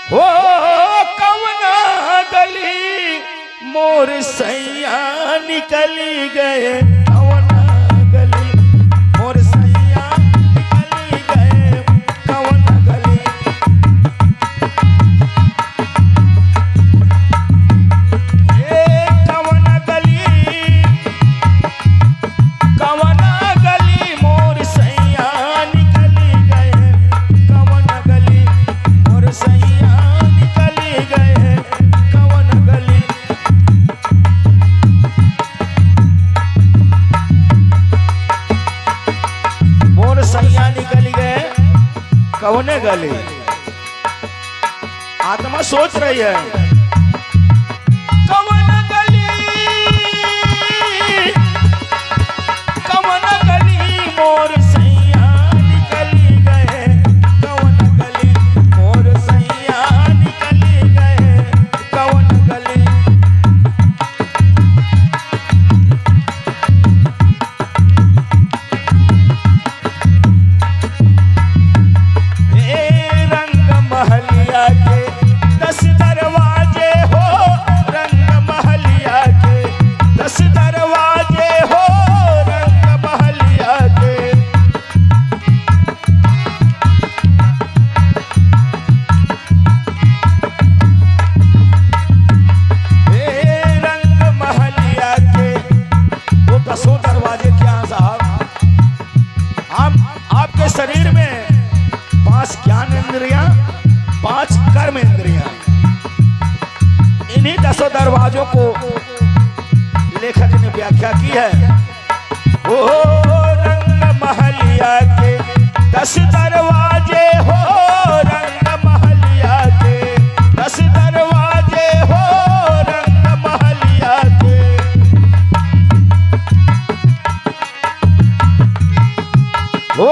हो कवना गली मोर सैया निकली गए, कवना गली मोर सैया निकली गए, कवना गली। ये कवना गली, कवना गली मोर सैया निकली गए, कवना गली मोर सैया निकली गए, कवना गली। मोर सैया निकली गए कवने गली। आत्मा सोच रही है कवन गली, कवन गली मोर सैया निकली गए, कवन गली मोर सैया निकली गए, कवन गली। रंग महलिया के 10 दरवाजे हो, रंग महलिया के 10 दरवाजे हो, रंग महलिया के। रंग महलिया के वो 10 दरवाजे क्या साहब? आपके शरीर में 5 ज्ञान इंद्रियां, 5 कर्म इंद्रियां। इन्हीं 10 दरवाजों को लेखक ने व्याख्या की है। ओ रंग महलिया के 10 दरवाजे हो, रंग महलिया के 10 दरवाजे हो, रंग महलिया के। ओ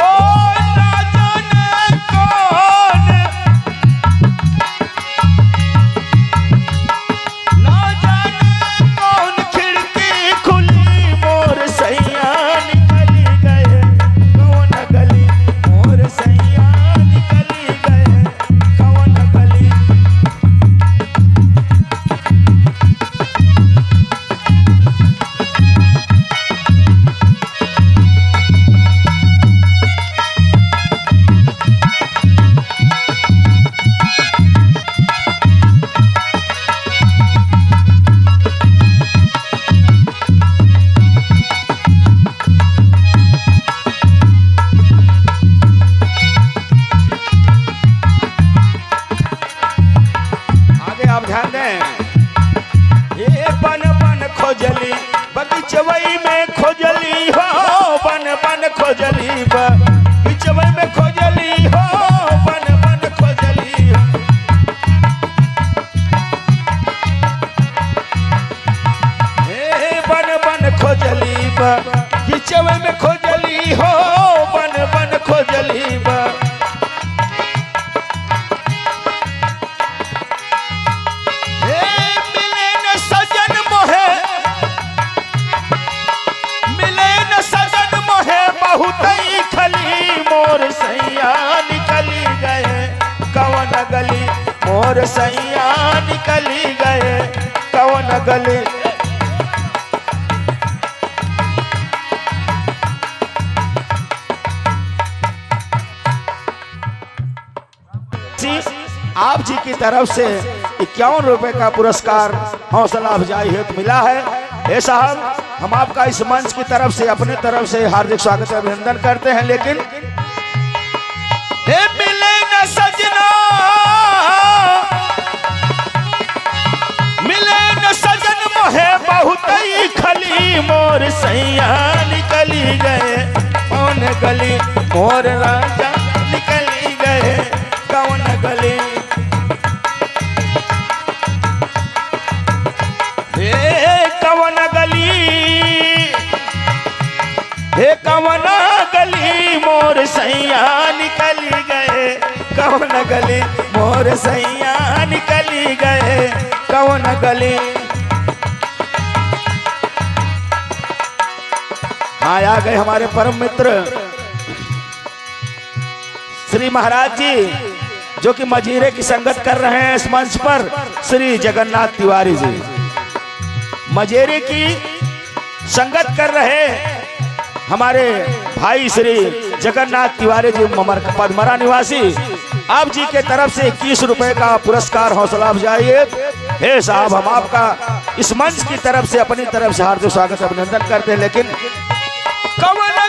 खोजली बगीचवई में खोजली हो, बन बन खोजली बगीचवई में खोजली हो, बन बन खोजली हो। बन बन खोजली बगीचवई में खोजली हो, बन बन खोजली बा। मोर सैया निकली गए कवन गली, मोर सैया निकली गए कवन गली। आप जी की तरफ से 51 रुपए का पुरस्कार हौसला अफजाई हेतु मिला है। साहब हम आपका इस मंच की तरफ से अपने तरफ से हार्दिक स्वागत अभिनंदन करते हैं। लेकिन मिले न सजना, मिले न सजन मोहे बहुत ही खली, मोर सैया निकली गए कौन गली, मोर राजा निकली गए कौन गली। कवन गली, हे कवना गली मोर सैया निकली गए, कवन गली मोर सैया निकली गए कवन गली। हाँ आ गए हमारे परम मित्र श्री महाराज जी जो कि मजीरे की संगत कर रहे हैं इस मंच पर श्री जगन्नाथ तिवारी जी। मजेरे की संगत कर रहे हमारे भाई श्री जगन्नाथ तिवारी जी पदमरा निवासी, आप जी के तरफ से 21 रुपए का पुरस्कार हौसला अफजाई है साहब। हम आपका इस मंच की तरफ से अपनी तरफ से हार्दिक स्वागत अभिनंदन करते हैं। लेकिन कवना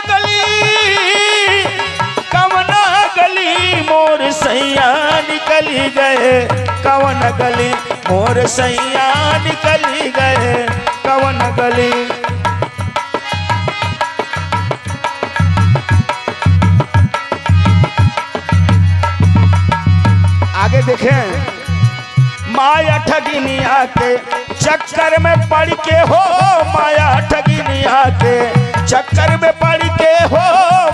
गली मोर सैया निकली गए, कवन गली मोर सैया निकली गए, कवन गली। आगे देखें, माया ठगिनिया के चक्कर में पड़ के हो, माया ठगिनिया के चक्कर में पड़ के हो,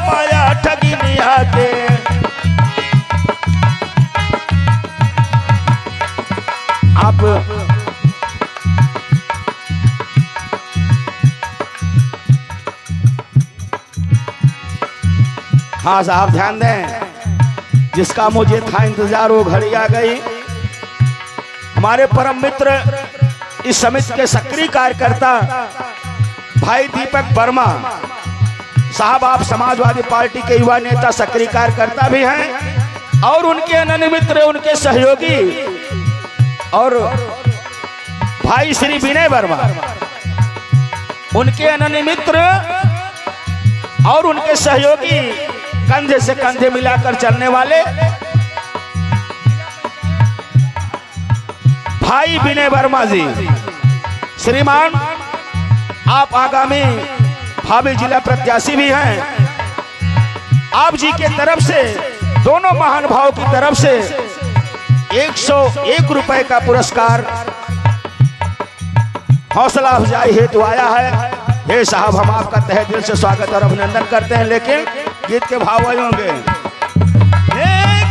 माया ठगिनिया के। आप हाँ साहब ध्यान दें, जिसका मुझे था इंतजार वो घड़ी आ गई। हमारे परम मित्र इस समिति के सक्रिय कार्यकर्ता भाई दीपक वर्मा साहब, आप समाजवादी पार्टी के युवा नेता सक्रिय कार्यकर्ता भी हैं और उनके अनन्य मित्र उनके सहयोगी और भाई श्री विनय वर्मा, उनके अनन्य मित्र और उनके सहयोगी, कंधे से कंधे मिलाकर चलने वाले भाई विनय वर्मा जी। श्रीमान, आप आगामी भावी जिला प्रत्याशी भी हैं। आप जी के तरफ से, दोनों महानुभावों की तरफ से 101 रुपए का पुरस्कार हौसला अफजाई हेतु आया है। हे साहब, हम आपका तहे दिल से स्वागत और अभिनंदन करते हैं। लेकिन गीत के भाव आए होंगे।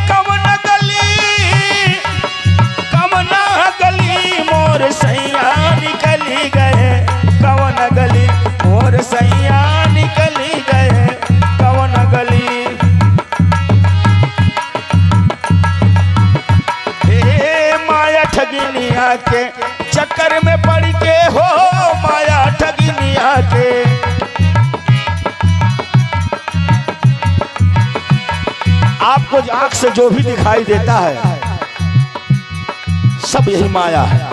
कवना गली मोर सैया निकली गए, कवन गली मोर सैया निकली गए, कवन गली। माया ठगिनिया के चक्कर में पड़ के हो, माया ठगिनिया के। आपको आंख से जो भी दिखाई देता है सब यही माया है।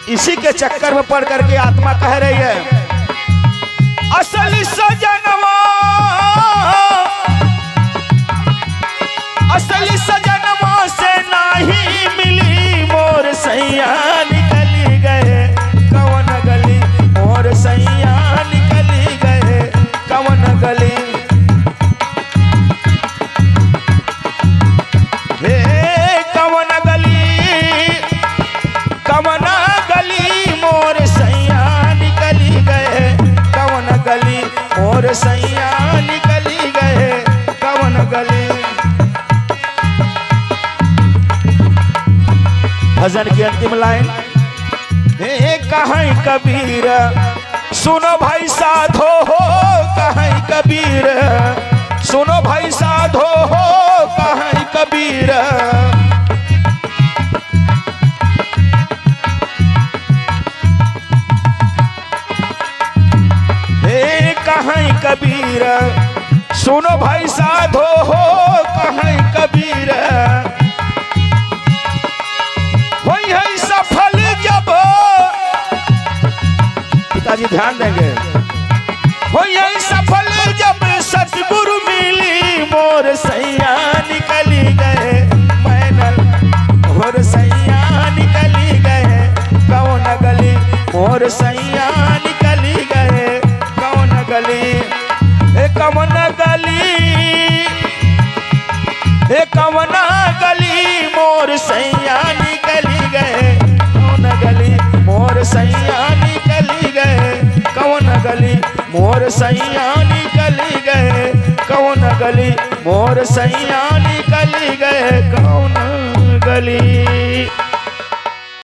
इसी के चक्कर में पड़ करके आत्मा कह रही है, असली सजनवा, असली सजनवा से नहीं मिली मोर सैया निकली गए, कवन गली मोर सैया निकली गए, कवन गली। कवन गली मोर सैया निकली गए, कवन गली मोर सैया निकली गए, कवन गली। भजन की अंतिम लाइन, हे कहीं कबीर सुनो भाई साधो हो, कहीं कबीर सुनो भाई साधो हो, कहीं कबीर। कहीं कबीर सुनो भाई साधो हो, कहीं कबीर। वही है सफल जब, पिताजी ध्यान देंगे, वही है सफल जब सतगुरु मिली मोर सैया निकली गए, मैनल मोर सैया निकली गए, कौन गली मोर सैया निकली गए, कौन गली। कवन गली, कवन गली मोर सैया निकली गए, कौन गली मोर सैया निकली गए, कौन गली मोर सैया निकली गए, कौन गली मोर सैया निकली गए, कौन गली।